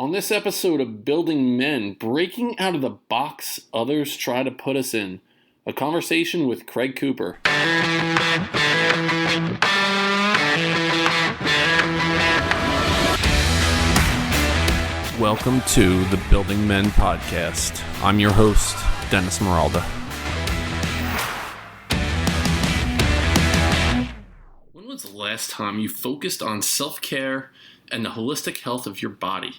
On this episode of Building Men, breaking out of the box others try to put us in, a conversation with Craig Cooper. Welcome to the Building Men podcast. I'm your host, Dennis Meralda. When was the last time you focused on self-care and the holistic health of your body?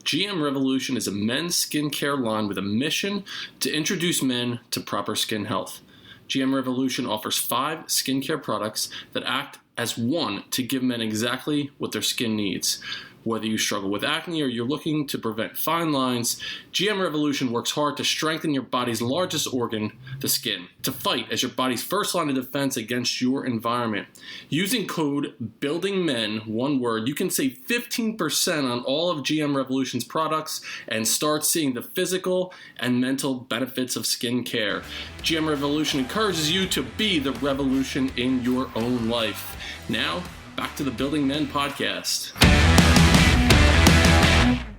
GM Revolution is a men's skincare line with a mission to introduce men to proper skin health. GM Revolution offers 5 skincare products that act as one to give men exactly what their skin needs. Whether you struggle with acne or you're looking to prevent fine lines, GM Revolution works hard to strengthen your body's largest organ, the skin, to fight as your body's first line of defense against your environment. Using code BUILDINGMEN, one word, you can save 15% on all of GM Revolution's products and start seeing the physical and mental benefits of skincare. GM Revolution encourages you to be the revolution in your own life. Now, back to the Building Men podcast.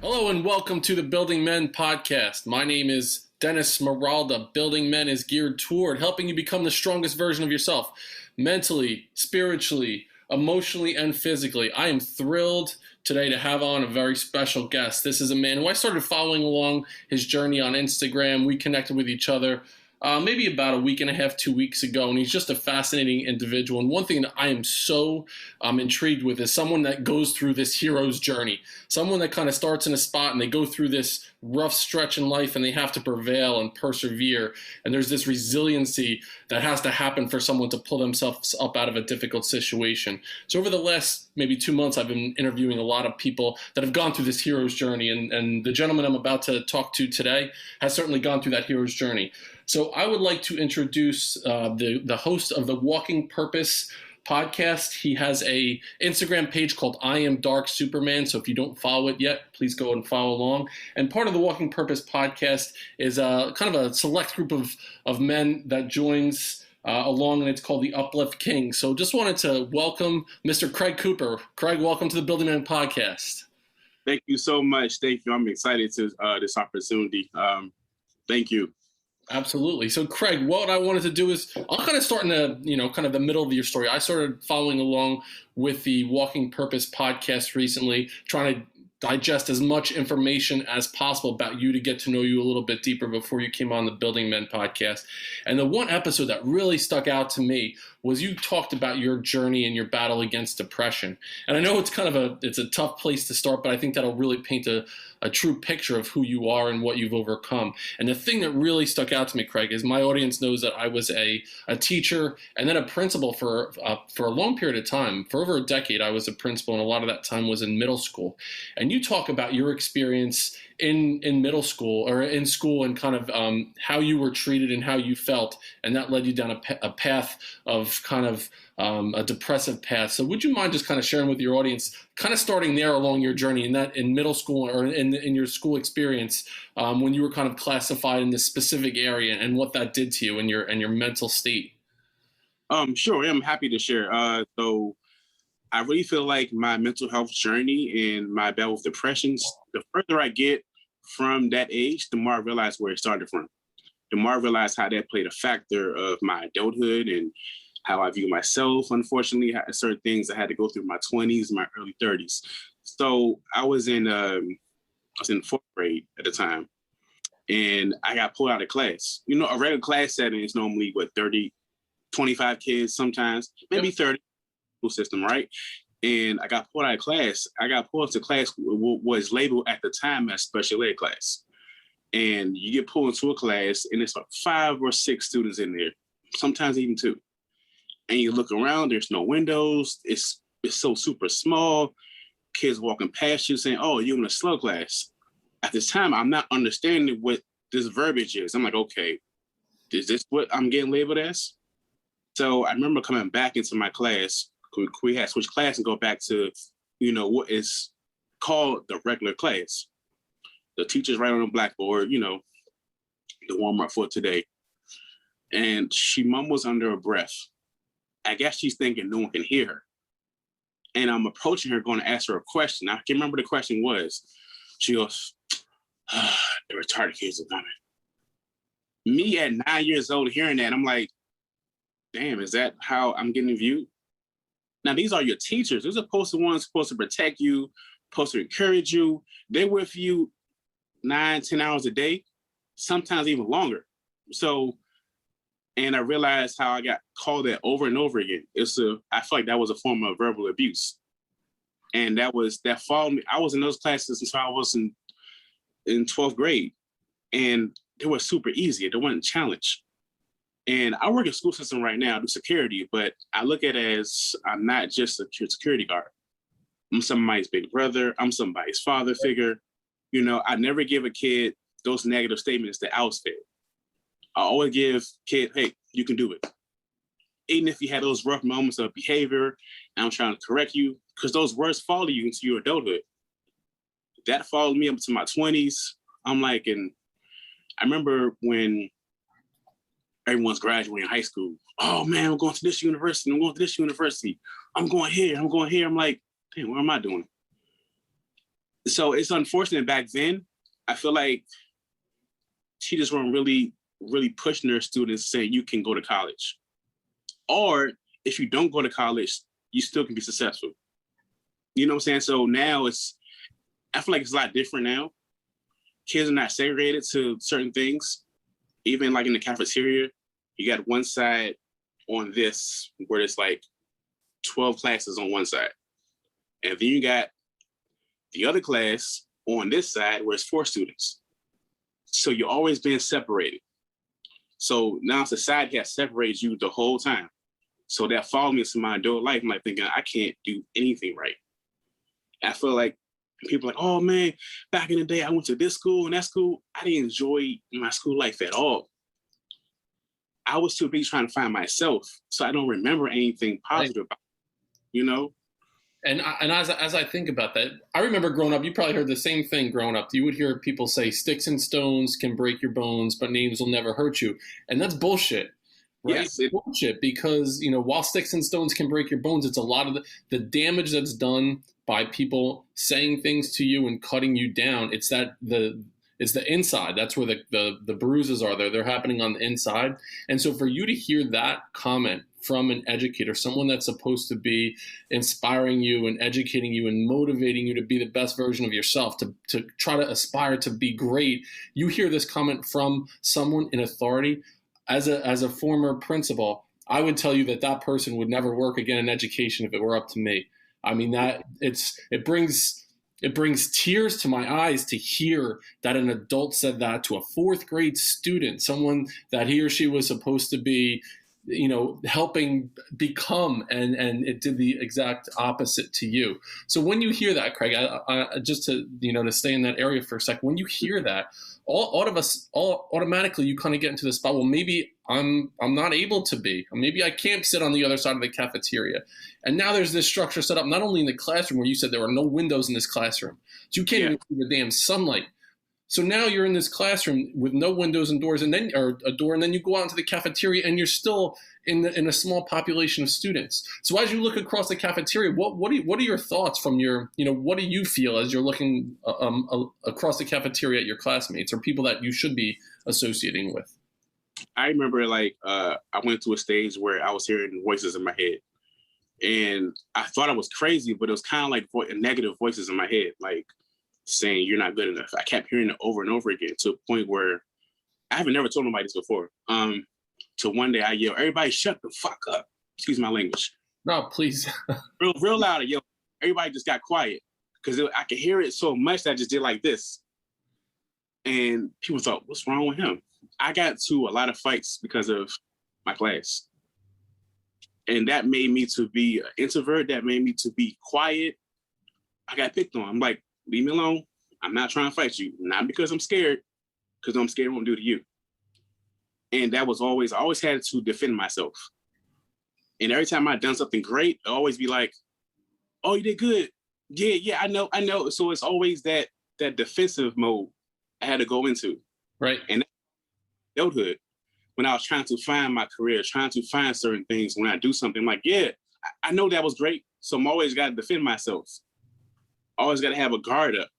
Hello and welcome to the Building Men podcast. My name is Dennis Meralda. Building Men is geared toward helping you become the strongest version of yourself, mentally, spiritually, emotionally, and physically. I am thrilled today to have on a very special guest. This is a man who I started following along his journey on Instagram. We connected with each other maybe about a week and a half, 2 weeks ago, and he's just a fascinating individual. And one thing that I am so intrigued with is someone that goes through this hero's journey, someone that kind of starts in a spot and they go through this rough stretch in life and they have to prevail and persevere. And there's this resiliency that has to happen for someone to pull themselves up out of a difficult situation. So over the last maybe 2 months, I've been interviewing a lot of people that have gone through this hero's journey. And the gentleman I'm about to talk to today has certainly gone through that hero's journey. So I would like to introduce the host of the Walking Purpose podcast. He has a Instagram page called I Am Dark Superman. So if you don't follow it yet, please go and follow along. And part of the Walking Purpose podcast is kind of a select group of men that joins along, and it's called the Uplift Kings. So just wanted to welcome Mr. Craig Cooper. Craig, welcome to the Building Men podcast. Thank you so much. Thank you. I'm excited to this opportunity. Thank you. Absolutely. So, Craig, what I wanted to do is I'll kind of start in the middle of your story. I started following along with the Walking Purpose podcast recently, trying to digest as much information as possible about you to get to know you a little bit deeper before you came on the Building Men podcast. And the one episode that really stuck out to me was you talked about your journey and your battle against depression. And I know it's kind of it's a tough place to start, but I think that'll really paint a true picture of who you are and what you've overcome. And the thing that really stuck out to me, Craig, is my audience knows that I was a teacher and then a principal for a long period of time. For over a decade, I was a principal, and a lot of that time was in middle school. And you talk about your experience in middle school or in school and kind of how you were treated and how you felt, and that led you down a path of kind of a depressive path. So would you mind just kind of sharing with your audience, kind of starting there along your journey in middle school or in your school experience when you were kind of classified in this specific area and what that did to you and your mental state? Sure, I'm happy to share. So I really feel like my mental health journey and my battle with depressions, the further I get from that age, the more I realize where it started from. The more I realize how that played a factor of my adulthood and how I view myself. Unfortunately, certain things I had to go through in my 20s, my early 30s. So I was in 4th grade at the time, and I got pulled out of class. You know, a regular class setting is normally 30, 25 kids sometimes, maybe 30 system, right? And I got pulled out of class. I got pulled into class was labeled at the time as special ed class. And you get pulled into a class and it's like 5 or 6 students in there, sometimes even 2. And you look around, there's no windows. It's so super small. Kids walking past you saying, oh, you're in a slow class. At this time, I'm not understanding what this verbiage is. I'm like, okay, is this what I'm getting labeled as? So I remember coming back into my class. We had switched class and go back to, what is called the regular class. The teacher's right on the blackboard, the warm up for today. And she mumbles under her breath. I guess she's thinking no one can hear her. And I'm approaching her, going to ask her a question. I can't remember the question was, She goes, the retarded kids are coming. Me at 9 years old hearing that, I'm like, damn, is that how I'm getting viewed? Now, these are your teachers. These are supposed to protect you, supposed to encourage you. They're with you 9-10 hours a day, sometimes even longer. So, and I realized how I got called that over and over again. I feel like that was a form of verbal abuse. And that followed me. I was in those classes until I was in 12th grade. And they were super easy. They weren't challenged. And I work in school system right now, I do security, but I look at it as I'm not just a security guard. I'm somebody's big brother. I'm somebody's father figure. You know, I never give a kid those negative statements that I was fed. I always give kid, hey, you can do it. Even if you had those rough moments of behavior, and I'm trying to correct you, because those words follow you into your adulthood. That followed me up to my 20s. I'm like, and I remember when everyone's graduating high school. Oh man, I'm going to this university. I'm going to this university. I'm going here. I'm going here. I'm like, damn, what am I doing? So it's unfortunate back then. I feel like teachers weren't really pushing their students saying you can go to college. Or if you don't go to college, you still can be successful. You know what I'm saying? So now I feel like it's a lot different now. Kids are not segregated to certain things. Even like in the cafeteria, you got one side on this where it's like 12 classes on one side. And then you got the other class on this side where it's 4 students. So you're always being separated. So now society has separated you the whole time. So that followed me into my adult life. I'm like thinking, I can't do anything right. I feel like people are like, oh man, back in the day, I went to this school and that school. I didn't enjoy my school life at all. I was too busy trying to find myself. So I don't remember anything positive about it, you know? And as I think about that, I remember growing up, you probably heard the same thing growing up. You would hear people say, sticks and stones can break your bones, but names will never hurt you. And that's bullshit. Right? Yes, it's bullshit because, you know, while sticks and stones can break your bones, it's a lot of the damage that's done by people saying things to you and cutting you down. It's the inside. That's where the bruises are there. They're happening on the inside. And so for you to hear that comment from an educator, someone that's supposed to be inspiring you and educating you and motivating you to be the best version of yourself, to try to aspire to be great, you hear this comment from someone in authority. As a former principal, I would tell you that person would never work again in education if it were up to me. I mean, it brings tears to my eyes to hear that an adult said that to a 4th grade student, someone that he or she was supposed to be, you know, helping become, and it did the exact opposite to you. So when you hear that, Craig, I just to, you know, to stay in that area for a second, when you hear that, all of us automatically you kind of get into the spot. Well, maybe I'm not able to be, or maybe I can't sit on the other side of the cafeteria. And now there's this structure set up, not only in the classroom where you said there were no windows in this classroom, so you can't even see the damn sunlight. So now you're in this classroom with no windows and doors, or a door, and then you go out into the cafeteria, and you're still in a small population of students. So as you look across the cafeteria, what are your thoughts from your, you know, what do you feel as you're looking across the cafeteria at your classmates or people that you should be associating with? I remember I went to a stage where I was hearing voices in my head, and I thought I was crazy, but it was kind of like negative voices in my head, like saying you're not good enough. I kept hearing it over and over again to a point where I haven't never told nobody this before. To one day I yell, everybody shut the fuck up. Excuse my language. No, please. real loud. Yo, everybody just got quiet because I could hear it so much that I just did like this. And people thought, what's wrong with him? I got to a lot of fights because of my class. And that made me to be an introvert. That made me to be quiet. I got picked on. I'm like, leave me alone. I'm not trying to fight you. Not because I'm scared, because I'm scared what I'm do to you. And that was I always had to defend myself. And every time I'd done something great, I'd always be like, oh, you did good. Yeah, I know. So it's always that defensive mode I had to go into. Right. And adulthood, when I was trying to find my career, trying to find certain things, when I do something, I'm like, yeah, I know that was great. So I'm always got to defend myself. Always got to have a guard up.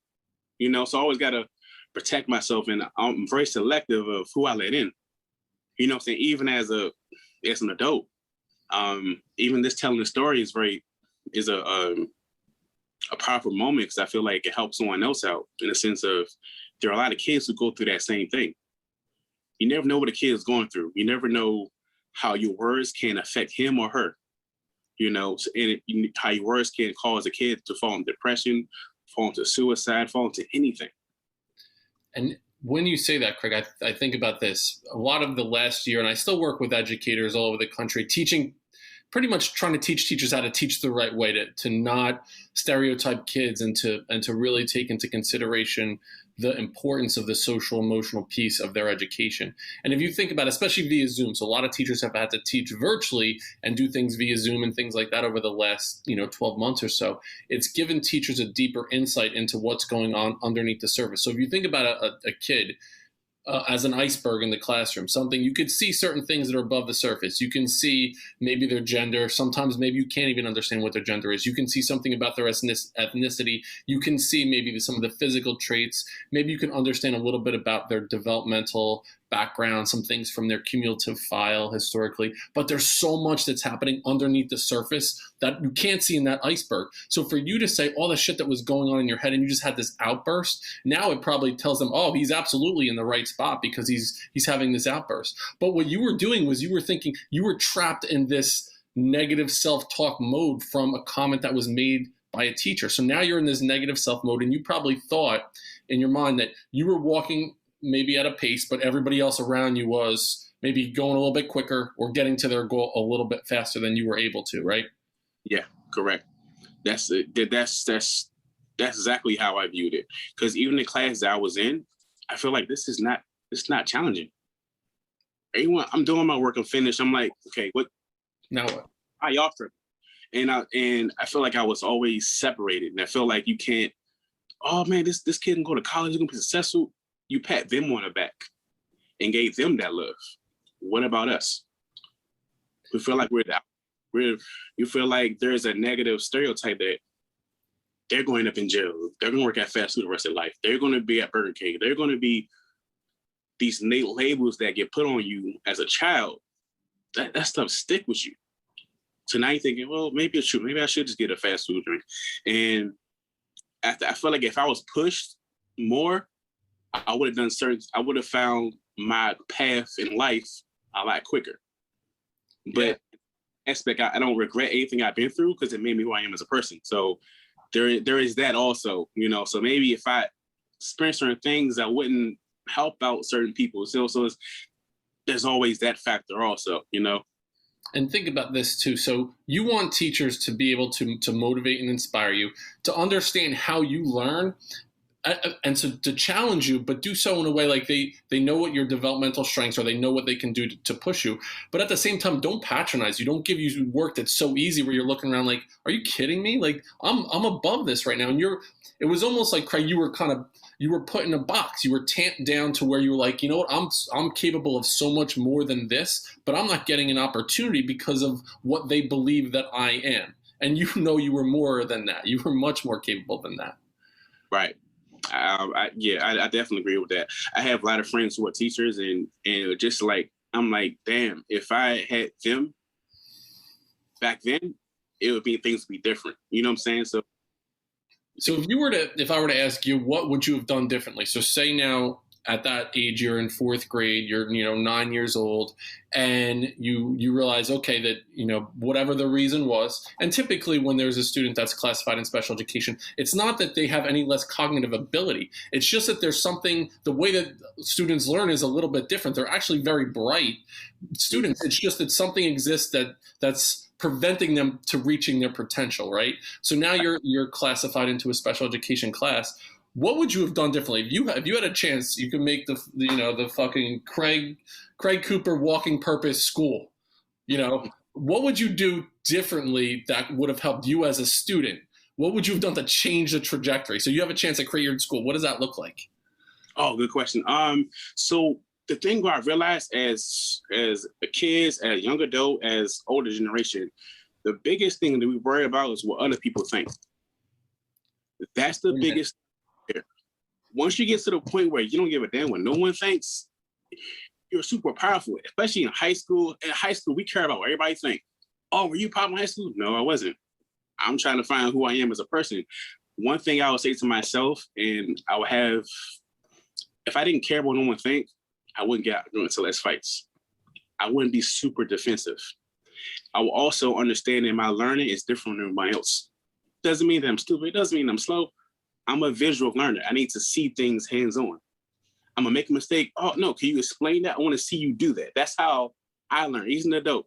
So I always got to protect myself, and I'm very selective of who I let in. You know what I'm saying? Even as an adult, even this telling the story is a powerful moment, because I feel like it helps someone else out, in the sense of there are a lot of kids who go through that same thing. You never know what a kid is going through. You never know how your words can affect him or her. How your words can cause a kid to fall into depression, fall into suicide, fall into anything. And when you say that, Craig, I think about this. A lot of the last year, and I still work with educators all over the country, pretty much trying to teach teachers how to teach the right way, to not stereotype kids, and to really take into consideration the importance of the social emotional piece of their education. And if you think about it, especially via Zoom, so a lot of teachers have had to teach virtually and do things via Zoom and things like that over the last 12 months or so. It's given teachers a deeper insight into what's going on underneath the surface. So if you think about a kid as an iceberg in the classroom, something you could see certain things that are above the surface. You can see maybe their gender. Sometimes maybe you can't even understand what their gender is. You can see something about their ethnicity. You can see maybe some of the physical traits. Maybe you can understand a little bit about their developmental background, some things from their cumulative file historically. But there's so much that's happening underneath the surface that you can't see in that iceberg. So for you to say all the shit that was going on in your head and you just had this outburst, now it probably tells them, oh, he's absolutely in the right spot because he's having this outburst. But what you were doing was you were thinking, you were trapped in this negative self-talk mode from a comment that was made by a teacher. So now you're in this negative self mode, and you probably thought in your mind that you were walking maybe at a pace, but everybody else around you was maybe going a little bit quicker or getting to their goal a little bit faster than you were able to, right? Yeah, correct. That's exactly how I viewed it. Because even the class that I was in, I feel like it's not challenging. I'm doing my work, I'm finished. I'm like, okay, what? Now what? I offer. And I feel like I was always separated. And I feel like you can't, oh man, this kid can go to college, he's gonna be successful. You pat them on the back and gave them that love. What about us? We feel like you feel like there's a negative stereotype that they're going up in jail. They're going to work at fast food the rest of their life. They're going to be at Burger King. They're going to be these labels that get put on you as a child. That stuff stick with you. So now you're thinking, well, maybe it's true. Maybe I should just get a fast food drink. And I feel like if I was pushed more, I would have found my path in life a lot quicker. But aspect, I don't regret anything I've been through, because it made me who I am as a person. So there is that also, so maybe if I experience certain things, I wouldn't help out certain people. So there's always that factor also, And think about this too. So you want teachers to be able to motivate and inspire you, to understand how you learn, and so to challenge you, but do so in a way like they know what your developmental strengths are, they know what they can do to push you. But at the same time, don't patronize you. Don't give you work that's so easy where you're looking around like, are you kidding me? Like I'm above this right now. And it was almost like, Craig, you were put in a box. You were tamped down to where you were like, you know what, I'm capable of so much more than this, but I'm not getting an opportunity because of what they believe that I am. And you were more than that. You were much more capable than that. Right. I definitely agree with that. I have a lot of friends who are teachers, and just like, I'm like, damn, if I had them back then, things would be different. You know what I'm saying? So if I were to ask you, what would you have done differently? So say now at that age, you're in fourth grade, you're 9 years old, and you realize, okay, that whatever the reason was, and typically when there's a student that's classified in special education, it's not that they have any less cognitive ability. It's just that there's something, the way that students learn is a little bit different. They're actually very bright students. It's just that something exists that's preventing them to reaching their potential, right? So now you're classified into a special education class. What would you have done differently if you had a chance? You could make the fucking Craig Cooper walking purpose school. What would you do differently that would have helped you as a student? What would you have done to change the trajectory? So you have a chance to create your school. What does that look like? Oh, good question. So the thing where I realized as a kids, as young adult, as older generation, the biggest thing that we worry about is what other people think. That's the biggest. once you get to the point where you don't give a damn what no one thinks, you're super powerful, especially in high school. In high school, we care about what everybody think. Oh, were you popular in high school? No, I wasn't. I'm trying to find who I am as a person. One thing I would say to myself, and I would have, if I didn't care what no one think, I wouldn't get out into less fights. I wouldn't be super defensive. I will also understand that my learning is different than everybody else. Doesn't mean that I'm stupid. It doesn't mean I'm slow. I'm a visual learner. I need to see things hands-on. I'm gonna make a mistake. Oh no, can you explain that? I want to see you do that. That's how I learn. He's an adult.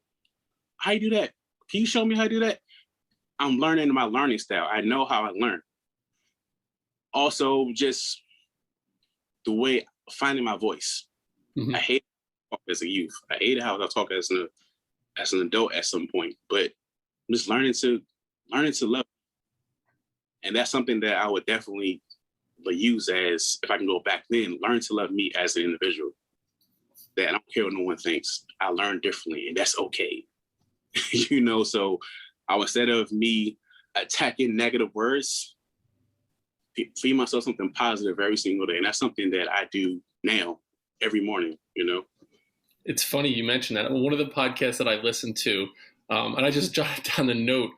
How you do that? Can you show me how to do that? I'm learning my learning style. I know how I learn. Also, just the way finding my voice. I hated how I talk as a youth. I hated how I talk as an adult at some point. But I'm just learning to love. And that's something that I would definitely use as, if I can go back then, learn to love me as an individual. That I don't care what no one thinks. I learn differently, and that's okay. So instead of me attacking negative words, feed myself something positive every single day. And that's something that I do now every morning, It's funny you mentioned that. One of the podcasts that I listened to, and I just jotted down the note,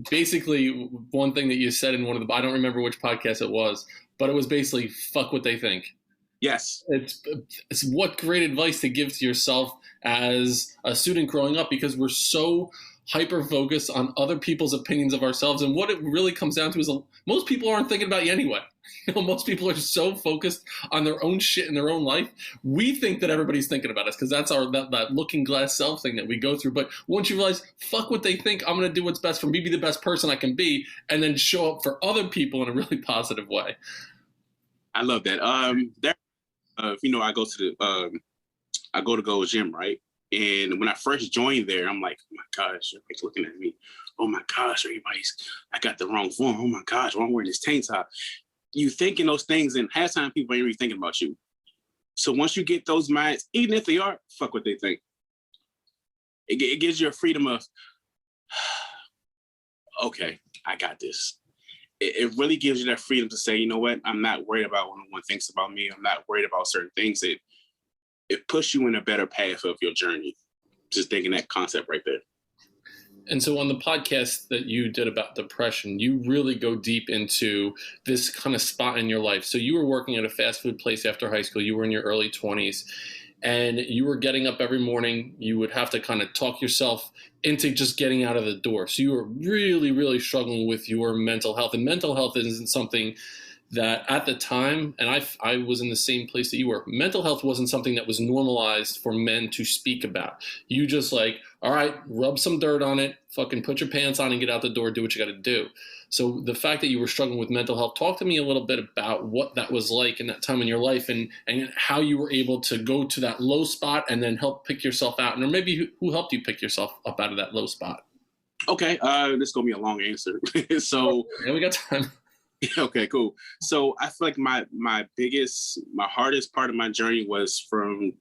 basically one thing that you said in one of the, I don't remember which podcast it was, but it was basically fuck what they think. Yes. It's what great advice to give to yourself as a student growing up, because we're so hyper focused on other people's opinions of ourselves. And what it really comes down to is most people aren't thinking about you anyway. Most people are so focused on their own shit in their own life. We think that everybody's thinking about us because that's that looking glass self thing that we go through. But once you realize, fuck what they think, I'm going to do what's best for me, be the best person I can be, and then show up for other people in a really positive way. I love that. I go to Gold's Gym, right? And when I first joined there, I'm like, oh my gosh, everybody's looking at me. Oh my gosh, I got the wrong form. Oh my gosh, why am I wearing this tank top? You thinking those things, and half the time people ain't really thinking about you. So once you get those minds, even if they are, fuck what they think. It gives you a freedom of, okay, I got this. It really gives you that freedom to say, you know what, I'm not worried about what no one thinks about me. I'm not worried about certain things. It puts you in a better path of your journey. Just thinking that concept right there. And so on the podcast that you did about depression, you really go deep into this kind of spot in your life. So you were working at a fast food place after high school. You were in your early 20s, and you were getting up every morning. You would have to kind of talk yourself into just getting out of the door. So you were really, really struggling with your mental health. And mental health isn't something that at the time, and I was in the same place that you were, mental health wasn't something that was normalized for men to speak about. You just all right, rub some dirt on it, fucking put your pants on and get out the door, do what you got to do. So the fact that you were struggling with mental health, talk to me a little bit about what that was like in that time in your life, and how you were able to go to that low spot and then help pick yourself out. And or maybe who helped you pick yourself up out of that low spot? Okay, this is going to be a long answer. So yeah, we got time. Okay, cool. So I feel like my hardest part of my journey was from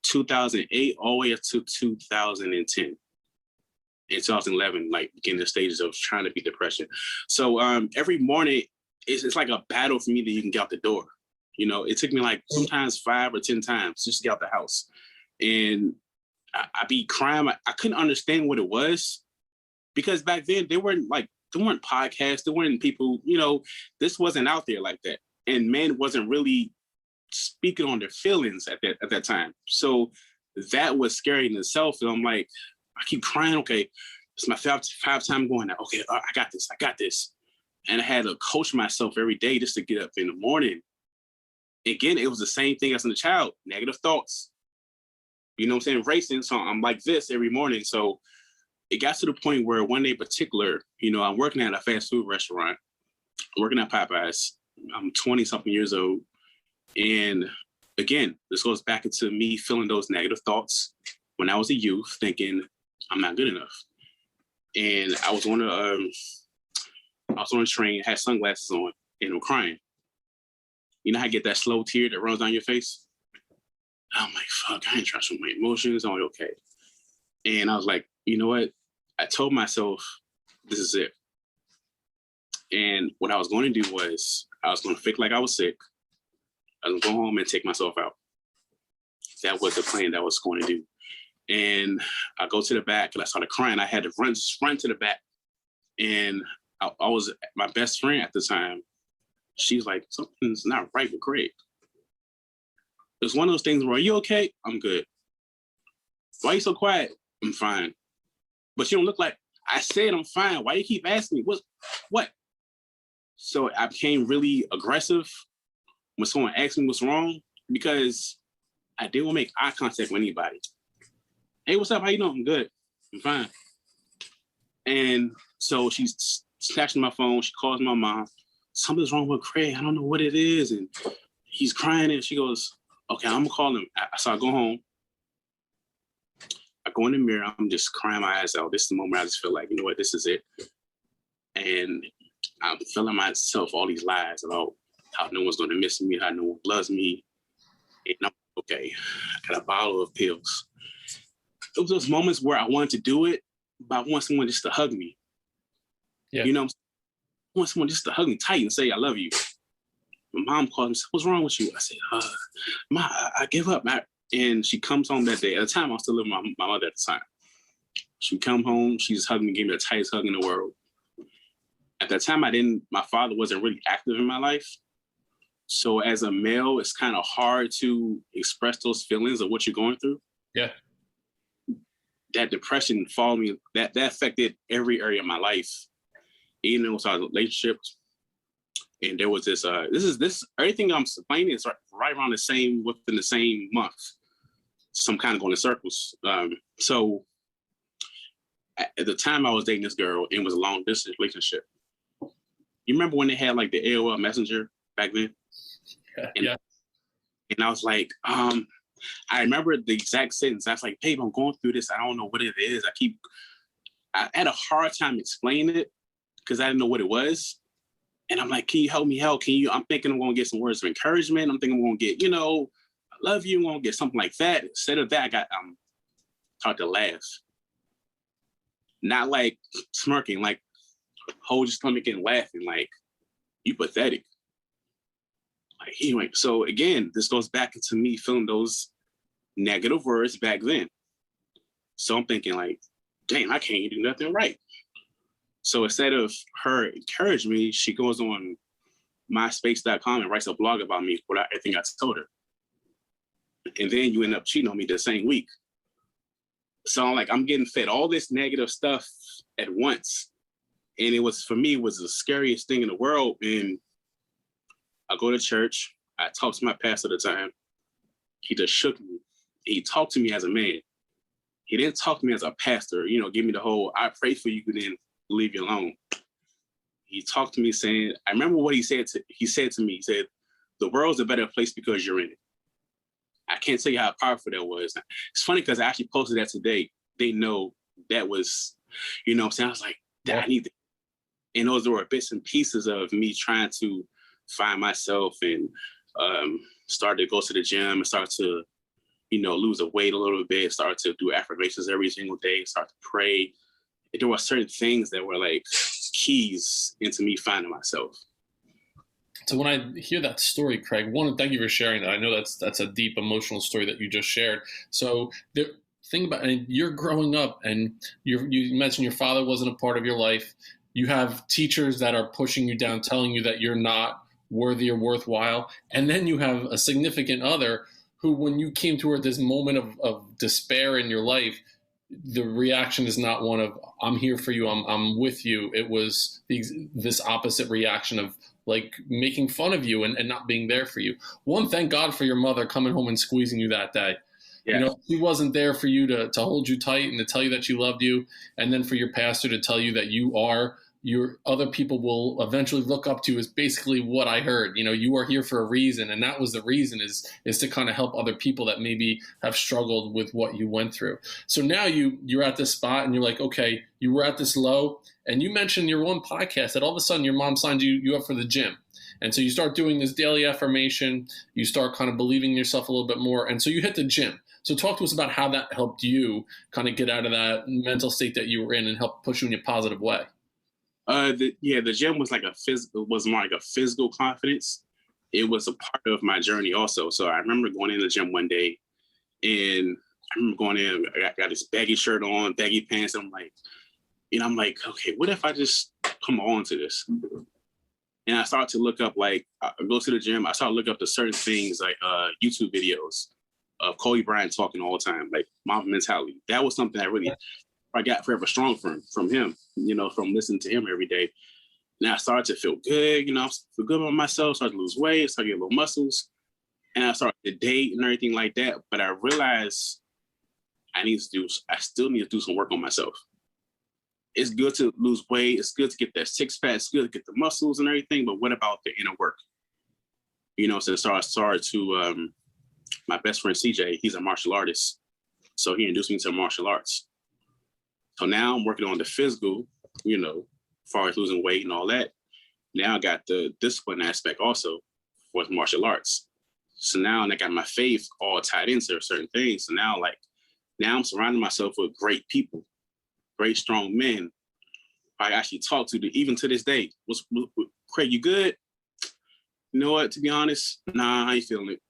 2008 all the way up to 2010. In 2011, beginning the stages of trying to beat depression. So every morning, it's like a battle for me to even get out the door. It took me sometimes 5 or 10 times just to get out the house. And I'd be crying. I couldn't understand what it was. Because back then there weren't podcasts, there weren't people, this wasn't out there like that. And men wasn't really speaking on their feelings at that time. So that was scary in itself. And I'm like, I keep crying, okay, it's my five time going now. Okay, I got this. And I had to coach myself every day just to get up in the morning. Again, it was the same thing as a child, negative thoughts. You know what I'm saying? Racing. So I'm like this every morning. So it got to the point where one day in particular, I'm working at a fast food restaurant, working at Popeyes. I'm 20-something years old. And again, this goes back into me feeling those negative thoughts when I was a youth, thinking I'm not good enough. And I was on a train, had sunglasses on, and I'm crying. You know how I get that slow tear that runs down your face? I'm like, fuck, I ain't trying to show my emotions. I'm like, okay. And I was like, you know what? I told myself, this is it. And what I was going to do was I was going to fake like I was sick. I was going to go home and take myself out. That was the plan that I was going to do. And I go to the back and I started crying. I had to run to the back. And I was my best friend at the time. She's like, something's not right with Craig. It's one of those things where, are you okay? I'm good. Why are you so quiet? I'm fine. But you don't look like, I said I'm fine. Why do you keep asking me? What? So I became really aggressive when someone asked me what's wrong, because I didn't want to make eye contact with anybody. Hey, what's up? How you doing? I'm good. I'm fine. And so she's snatching my phone. She calls my mom. Something's wrong with Craig. I don't know what it is. And he's crying. And she goes, okay, I'm going to call him. So I go home. I go in the mirror. I'm just crying my eyes out. This is the moment I just feel like, you know what? This is it. And I'm telling myself all these lies about how no one's going to miss me, how no one loves me. And I'm okay. I got a bottle of pills. It was those moments where I wanted to do it, but I want someone just to hug me. Yeah. You know, I want someone just to hug me tight and say, I love you. My mom called me and said, what's wrong with you? I said, Ma, I give up. And she comes home that day. At the time, I was still living with my mother at the time. She come home, she just hugged me, gave me the tightest hug in the world. At that time, my father wasn't really active in my life. So as a male, it's kind of hard to express those feelings of what you're going through. Yeah. That depression followed me, that affected every area of my life, even with our relationships. And there was this everything I'm explaining is right around within the same month. So I'm kind of going in circles. So at the time I was dating this girl, and it was a long distance relationship. You remember when they had like the AOL Messenger back then? Yeah. And I was like, I remember the exact sentence. I was like, babe, I'm going through this. I don't know what it is. I had a hard time explaining it because I didn't know what it was. And I'm like, can you help me help? I'm thinking I'm going to get some words of encouragement. I'm thinking I'm going to get, I love you. I'm going to get something like that. Instead of that, I got taught to laugh. Not like smirking, like hold your stomach and laughing, like, you pathetic. Like, anyway, so again, this goes back into me feeling those negative words back then. So I'm thinking like, damn, I can't do nothing right. So instead of her encourage me, she goes on myspace.com and writes a blog about me without everything I told her. And then you end up cheating on me the same week. So I'm getting fed all this negative stuff at once. And it was the scariest thing in the world. And I go to church. I talk to my pastor at the time. He just shook me. He talked to me as a man. He didn't talk to me as a pastor, give me the whole, I pray for you and then leave you alone. He talked to me saying, I remember what he said to me. He said, the world's a better place because you're in it. I can't tell you how powerful that was. It's funny because I actually posted that today. They know that was, what I'm saying? I was like, I need that. And those were bits and pieces of me trying to find myself and start to go to the gym and start to, lose the weight a little bit, start to do affirmations every single day, start to pray. And there were certain things that were like keys into me finding myself. So when I hear that story, Craig, thank you for sharing that. I know that's a deep emotional story that you just shared. So think about it, you're growing up and you mentioned your father wasn't a part of your life. You have teachers that are pushing you down, telling you that you're not worthy or worthwhile. And then you have a significant other who, when you came to her at this moment of despair in your life, the reaction is not one of, I'm here for you, I'm with you. It was this opposite reaction of like making fun of you and not being there for you. One, thank God for your mother coming home and squeezing you that day. Yeah. She wasn't there for you to hold you tight and to tell you that she loved you. And then for your pastor to tell you that your other people will eventually look up to is basically what I heard. You are here for a reason. And that was the reason is to kind of help other people that maybe have struggled with what you went through. So now you're at this spot and you're like, okay, you were at this low. And you mentioned your one podcast that all of a sudden your mom signed you up for the gym. And so you start doing this daily affirmation. You start kind of believing in yourself a little bit more. And so you hit the gym. So talk to us about how that helped you kind of get out of that mental state that you were in and help push you in a positive way. The gym was like was more like a physical confidence. It was a part of my journey also. So I remember going in the gym one day, and I remember going in, I got this baggy shirt on, baggy pants. And I'm like, okay, what if I just come on to this? And I started to look up, like, I go to the gym, I started to look up to certain things, like YouTube videos of Kobe Bryant talking all the time, like Mamba mentality. That was something I got forever strong from him, from listening to him every day. And I started to feel good, feel good about myself, started to lose weight, started to get little muscles. And I started to date and everything like that. But I realized I still need to do some work on myself. It's good to lose weight. It's good to get that six pack. It's good to get the muscles and everything. But what about the inner work? So I started to, my best friend, CJ, he's a martial artist. So he introduced me to martial arts. So now I'm working on the physical, as far as losing weight and all that. Now I got the discipline aspect also for martial arts. So now I got my faith all tied into certain things. So now I'm surrounding myself with great people, great strong men. I actually talk to even to this day. Craig, you good? You know what? To be honest, nah, I ain't feeling it.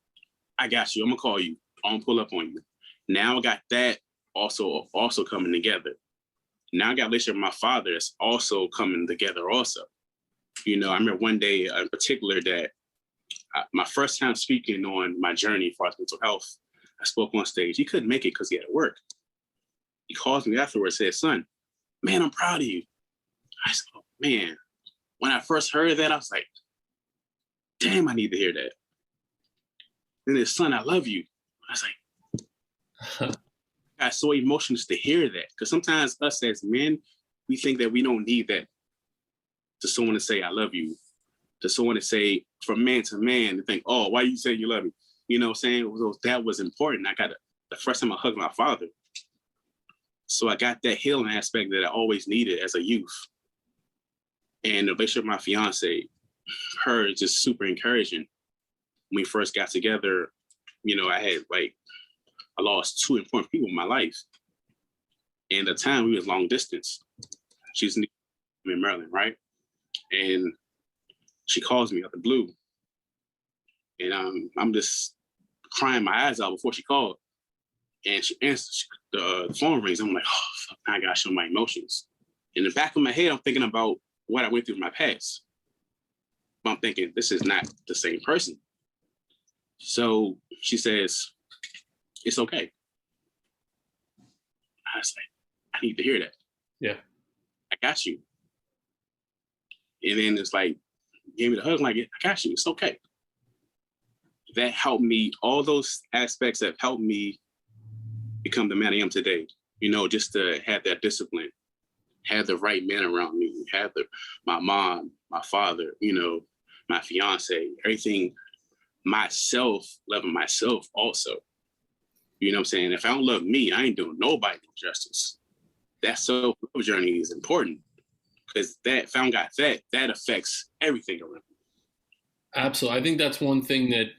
I got you. I'm gonna call you. I'm gonna pull up on you. Now I got that also coming together. Now I got a relationship with my father that's also coming together also. I remember one day in particular that my first time speaking on my journey as far as mental health, I spoke on stage. He couldn't make it because he had to work. He calls me afterwards and said, son, man, I'm proud of you. I said, oh, man. When I first heard that, I was like, damn, I need to hear that. Then his son, I love you. I was like, I got so emotional to hear that. Because sometimes us as men, we think that we don't need that to someone to say, I love you. To someone to say, from man to man, to think, oh, why you say you love me? You know what I'm saying? So that was important. The first time I hugged my father. So I got that healing aspect that I always needed as a youth. And the relationship with my fiance, her is just super encouraging. When we first got together, I lost two important people in my life. And at the time, we was long distance. She's in Maryland, right? And she calls me out the blue. And I'm just crying my eyes out before she called. And she answers, the phone rings. I'm like, oh, fuck, I gotta show my emotions. In the back of my head, I'm thinking about what I went through in my past. But I'm thinking, this is not the same person. So she says, it's okay. I was like, I need to hear that. Yeah. I got you. And then it's like, gave me the hug, like, I got you, it's okay. That helped me, all those aspects have helped me become the man I am today. Just to have that discipline, have the right men around me, have my mom, my father, my fiance, everything, myself, loving myself also. You know what I'm saying? If I don't love me, I ain't doing nobody no justice. That self-love journey is important because if I don't got that affects everything around me. Absolutely. I think that's one thing that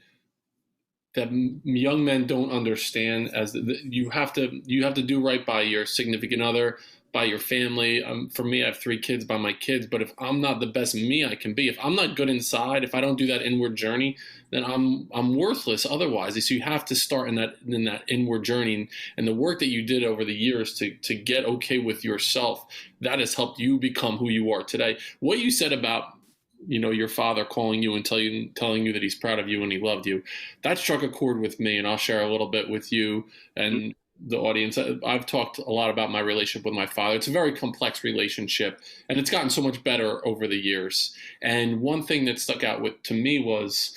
young men don't understand, as you have to do right by your significant other, by your family. For me, I have 3 kids, by my kids. But if I'm not the best me I can be, if I'm not good inside, if I don't do that inward journey, then I'm worthless otherwise. So you have to start in that inward journey, and the work that you did over the years to get okay with yourself, that has helped you become who you are today. What you said about your father calling you and telling you that he's proud of you and he loved you, that struck a chord with me, and I'll share a little bit with you and the audience. I've talked a lot about my relationship with my father. It's a very complex relationship, and it's gotten so much better over the years. And one thing that stuck out to me was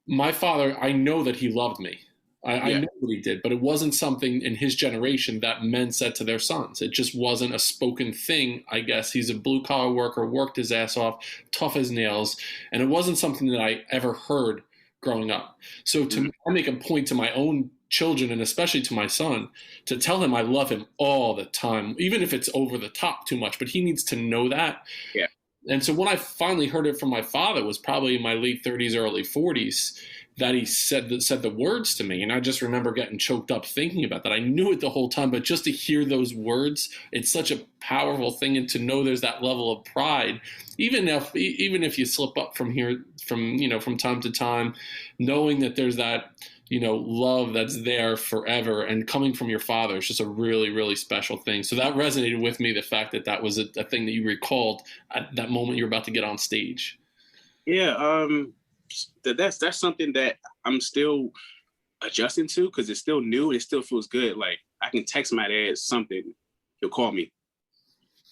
my father. I know that he loved me. I know what he did, but it wasn't something in his generation that men said to their sons. It just wasn't a spoken thing, I guess. He's a blue-collar worker, worked his ass off, tough as nails, and it wasn't something that I ever heard growing up. So I make a point to my own children, and especially to my son, to tell him I love him all the time, even if it's over the top too much, but he needs to know that. Yeah. And so when I finally heard it from my father was probably in my late 30s, early 40s. that he said the words to me. And I just remember getting choked up thinking about that. I knew it the whole time, but just to hear those words, it's such a powerful thing. And to know there's that level of pride, even if you slip up from time to time, knowing that there's that, love that's there forever and coming from your father, it's just a really, really special thing. So that resonated with me, the fact that was a thing that you recalled at that moment you're about to get on stage. Yeah, that's something that I'm still adjusting to, because it's still new and it still feels good. Like, I can text my dad something, he'll call me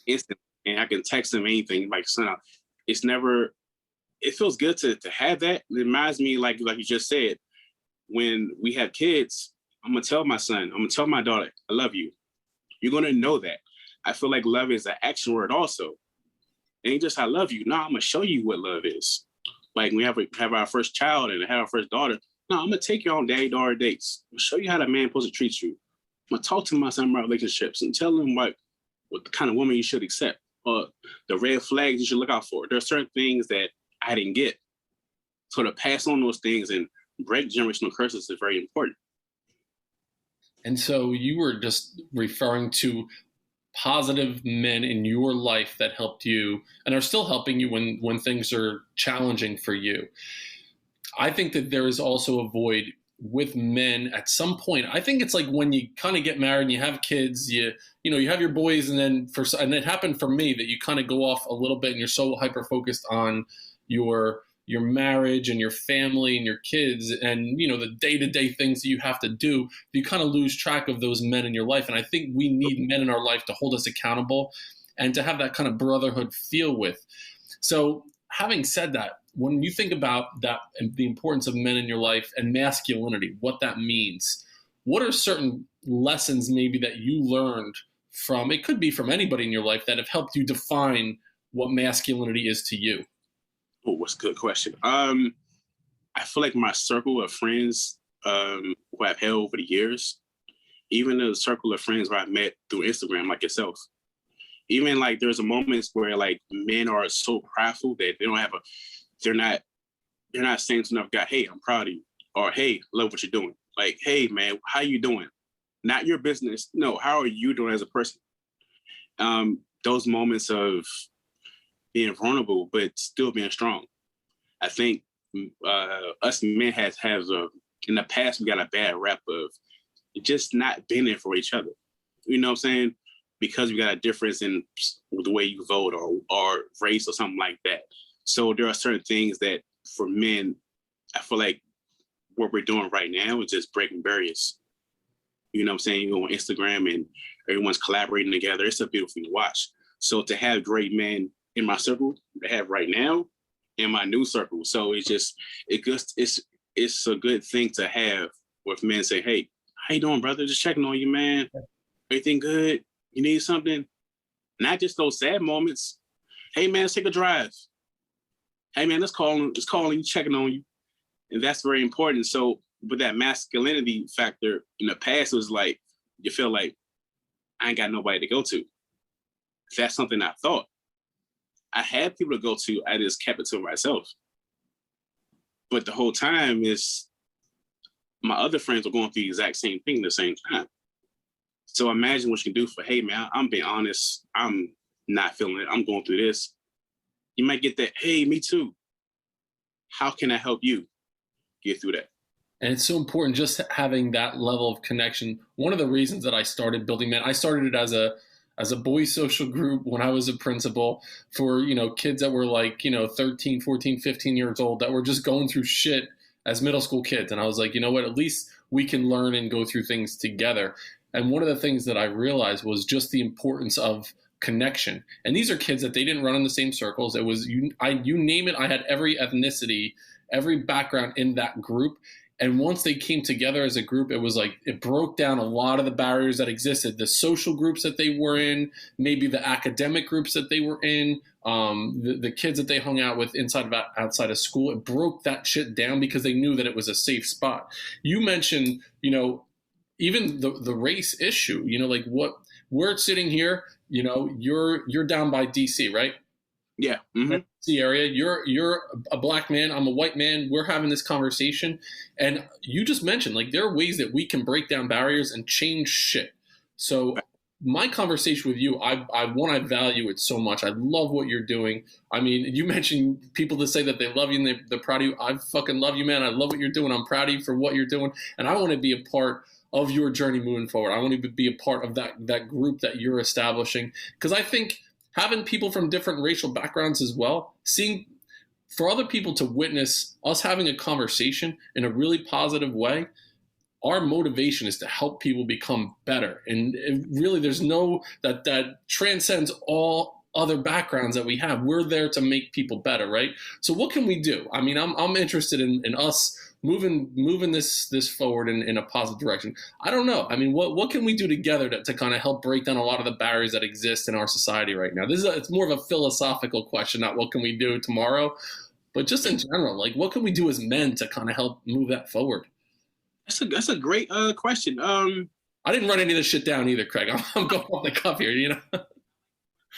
instantly, and I can text him anything, like, son, it feels good to have that. It reminds me, like you just said, when we have kids, I'm gonna tell my son, I'm gonna tell my daughter, I love you. You're gonna know that. I feel like love is an action word also. It ain't just I love you. No, I'm gonna show you what love is. Like, we have our first child and have our first daughter. No, I'm gonna take you on daddy-daughter dates. I'm gonna show you how the man supposed to treat you. I'm gonna talk to my son about relationships and tell him what the kind of woman you should accept, or the red flags you should look out for. There are certain things that I didn't get. So to pass on those things and break generational curses is very important. And so you were just referring to positive men in your life that helped you and are still helping you when things are challenging for you. I think that there is also a void with men at some point. I think it's like when you kind of get married and you have kids, you have your boys, and it happened for me that you kind of go off a little bit and you're so hyper focused on your marriage and your family and your kids and, the day-to-day things that you have to do, you kind of lose track of those men in your life. And I think we need men in our life to hold us accountable and to have that kind of brotherhood feel with. So having said that, when you think about that and the importance of men in your life and masculinity, what that means, what are certain lessons maybe that you learned from, it could be from anybody in your life, that have helped you define what masculinity is to you? Oh, what's a good question? I feel like my circle of friends who I've had over the years, even the circle of friends where I've met through Instagram, like yourself, even like there's a moments where like men are so prideful that they're not saying to enough guy, hey, I'm proud of you, or hey, love what you're doing. Like, hey man, how you doing? Not your business. No, how are you doing as a person? Those moments of being vulnerable but still being strong. I think us men have in the past, we got a bad rap of just not being there for each other. You know what I'm saying? Because we got a difference in the way you vote or race or something like that. So there are certain things that for men, I feel like what we're doing right now is just breaking barriers. You know what I'm saying? You go on Instagram and everyone's collaborating together. It's a beautiful thing to watch. So to have great men in my circle to have right now in my new circle. So it's a good thing to have with men say, hey, how you doing, brother? Just checking on you, man. Everything good? You need something? Not just those sad moments. Hey man, let's take a drive. Hey man, just calling you, checking on you. And that's very important. So with that masculinity factor, in the past, it was like, you feel like I ain't got nobody to go to. That's something I thought. I had people to go to, I just kept it to myself. But the whole time is my other friends were going through the exact same thing at the same time. So imagine what you can do for, hey man, I'm being honest, I'm not feeling it, I'm going through this. You might get that, hey, me too. How can I help you get through that? And it's so important just having that level of connection. One of the reasons that I started Building Men, I started it as a boys social group when I was a principal for, kids that were like, 13, 14, 15 years old that were just going through shit as middle school kids. And I was like, you know what, at least we can learn and go through things together. And one of the things that I realized was just the importance of connection. And these are kids that they didn't run in the same circles. It was, you name it, I had every ethnicity, every background in that group. And once they came together as a group, it was like it broke down a lot of the barriers that existed, the social groups that they were in, maybe the academic groups that they were in, the kids that they hung out with outside of school. It broke that shit down because they knew that it was a safe spot. You mentioned, even the race issue, like what we're sitting here, you're down by DC, right? Yeah. Mm-hmm. The area. You're a black man. I'm a white man. We're having this conversation, and you just mentioned like there are ways that we can break down barriers and change shit. So my conversation with you, I value it so much. I love what you're doing. I mean, you mentioned people that say that they love you and they're proud of you. I fucking love you, man. I love what you're doing. I'm proud of you for what you're doing, and I want to be a part of your journey moving forward. I want to be a part of that group that you're establishing, because I think having people from different racial backgrounds as well, seeing for other people to witness us having a conversation in a really positive way, our motivation is to help people become better. And really, there's that transcends all other backgrounds that we have. We're there to make people better, right? So what can we do? I mean, I'm interested in us moving this forward in a positive direction. I don't know. I mean, what can we do together to kind of help break down a lot of the barriers that exist in our society right now? It's more of a philosophical question, not what can we do tomorrow, but just in general, like what can we do as men to kind of help move that forward? That's a great question. I didn't write any of this shit down either, Craig. I'm going off the cuff here, you know. Off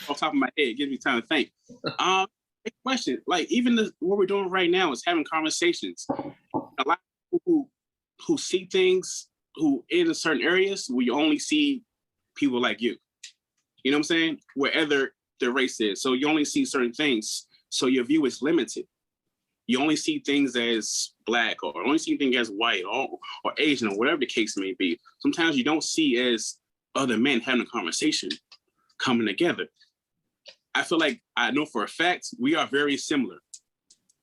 the top of my head, give me time to think. Great question. Like even what we're doing right now is having conversations. A lot of people who see things who in certain areas where you only see people like you. You know what I'm saying? Wherever the race is, so you only see certain things. So your view is limited. You only see things as black, or only see things as white, or Asian, or whatever the case may be. Sometimes you don't see as other men having a conversation coming together. I feel like I know for a fact we are very similar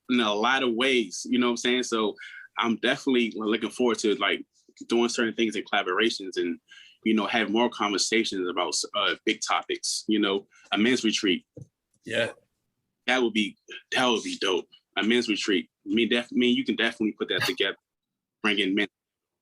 in a lot of ways, you know what I'm saying? So I'm definitely looking forward to like doing certain things in collaborations and, you know, have more conversations about big topics, you know, a men's retreat. Yeah. That would be dope. A men's retreat. Me, you can definitely put that together, bringing men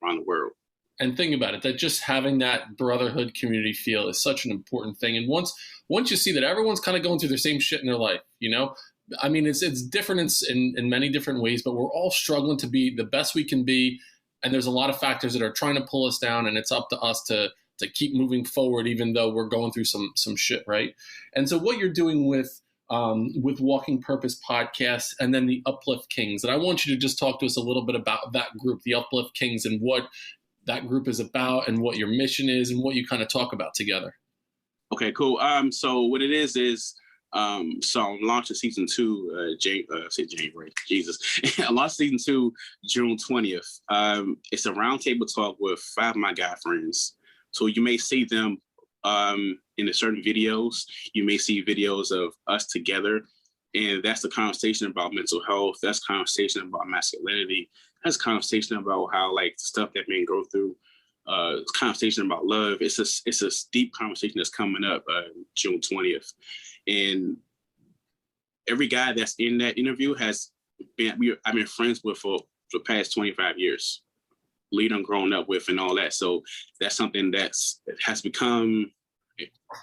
around the world. And think about it, that just having that brotherhood community feel is such an important thing. And once you see that everyone's kind of going through the same shit in their life, you know, I mean, it's different in many different ways, but we're all struggling to be the best we can be. And there's a lot of factors that are trying to pull us down, and it's up to us to keep moving forward, even though we're going through some shit, right? And so what you're doing with Walking Purpose podcast and then the Uplift Kings, and I want you to just talk to us a little bit about that group, the Uplift Kings, and what that group is about and what your mission is and what you kind of talk about together. Okay, cool. So what it is, so I'm launching season 2, January, Jesus. I launched season 2, June 20th. It's a roundtable talk with 5 of my guy friends. So you may see them in the certain videos. You may see videos of us together. And that's the conversation about mental health. That's conversation about masculinity. That's conversation about how like the stuff that men go through. Conversation about love. It's a deep conversation that's coming up June 20th. And every guy that's in that interview I've been friends with for the past 25 years. Lead on growing up with and all that. So that's something that has become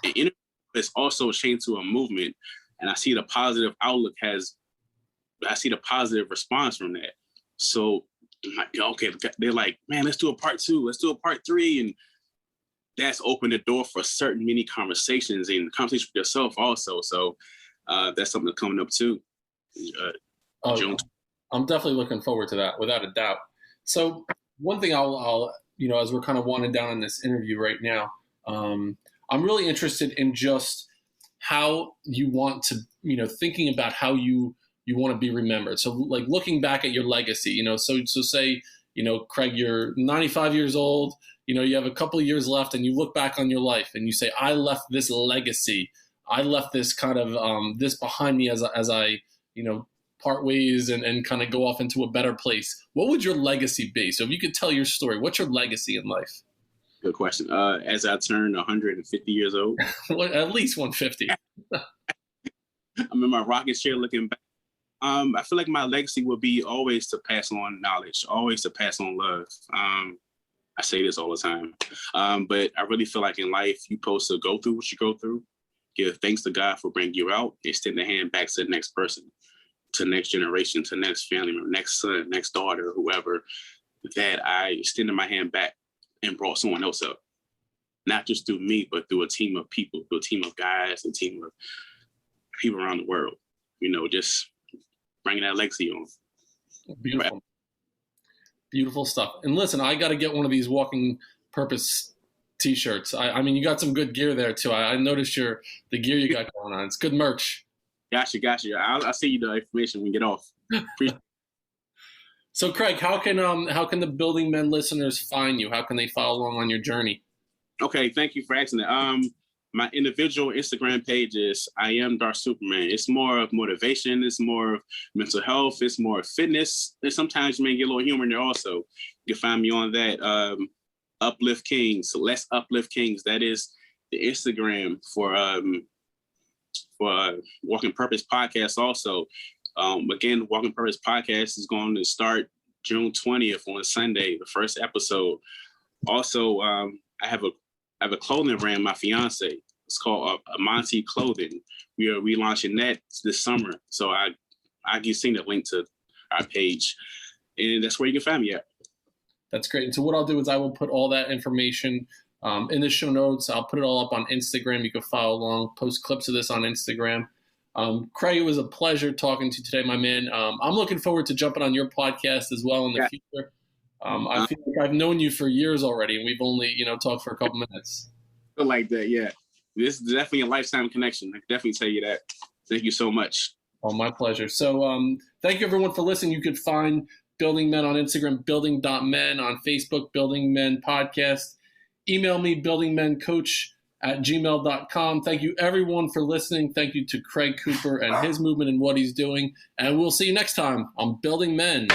an interview. It's also changed to a movement. And I see the positive outlook I see the positive response from that. So I'm like, okay, they're like, man, let's do a part 2. Let's do a part 3. And that's opened the door for certain mini conversations and conversations with yourself also. So that's something that's coming up too. June. I'm definitely looking forward to that, without a doubt. So one thing I'll as we're kind of winding down in this interview right now, I'm really interested in just how you want to, thinking about how you want to be remembered. So like looking back at your legacy, so say, Craig, you're 95 years old, you have a couple of years left, and you look back on your life and you say, I left this legacy. I left this kind of this behind me as I part ways and kind of go off into a better place. What would your legacy be? So if you could tell your story, what's your legacy in life? Good question. As I turn 150 years old. At least 150. I'm in my rocking chair looking back. I feel like my legacy would be always to pass on knowledge, always to pass on love. I say this all the time, but I really feel like in life, you're supposed to go through what you go through, give thanks to God for bringing you out, extend the hand back to the next person, to the next generation, to the next family member, next son, next daughter, whoever, that I extended my hand back and brought someone else up. Not just through me, but through a team of people, through a team of guys, a team of people around the world. Just bringing that legacy on. Beautiful. Beautiful stuff. And listen, I got to get one of these Walking Purpose t-shirts. I mean, you got some good gear there too. I noticed the gear you got going on. It's good merch. Gotcha. I'll send you the information when we get off. So Craig, how can the Building Men listeners find you? How can they follow along on your journey? Okay, thank you for asking that. My individual Instagram page is I am Dark Superman. It's more of motivation. It's more of mental health. It's more of fitness. And sometimes you may get a little humor in there also. You can find me on that. Uplift Kings. So let's Uplift Kings. That is the Instagram for Walking Purpose Podcast also. Again, Walking Purpose Podcast is going to start June 20th on Sunday, the first episode. Also, I have a clothing brand, my fiance. It's called ImanT Clothing. We are relaunching that this summer. So I'll send the link to our page. And that's where you can find me at. That's great. And so what I'll do is I will put all that information in the show notes. I'll put it all up on Instagram. You can follow along, post clips of this on Instagram. Craig, it was a pleasure talking to you today, my man. I'm looking forward to jumping on your podcast as well in the future. I feel like I've known you for years already, and we've only, talked for a couple minutes. Like that, yeah. This is definitely a lifetime connection. I can definitely tell you that. Thank you so much. Oh, my pleasure. So thank you, everyone, for listening. You could find Building Men on Instagram, building.men, on Facebook, Building Men Podcast. Email me, buildingmencoach@gmail.com. Thank you, everyone, for listening. Thank you to Craig Cooper and his movement and what he's doing. And we'll see you next time on Building Men.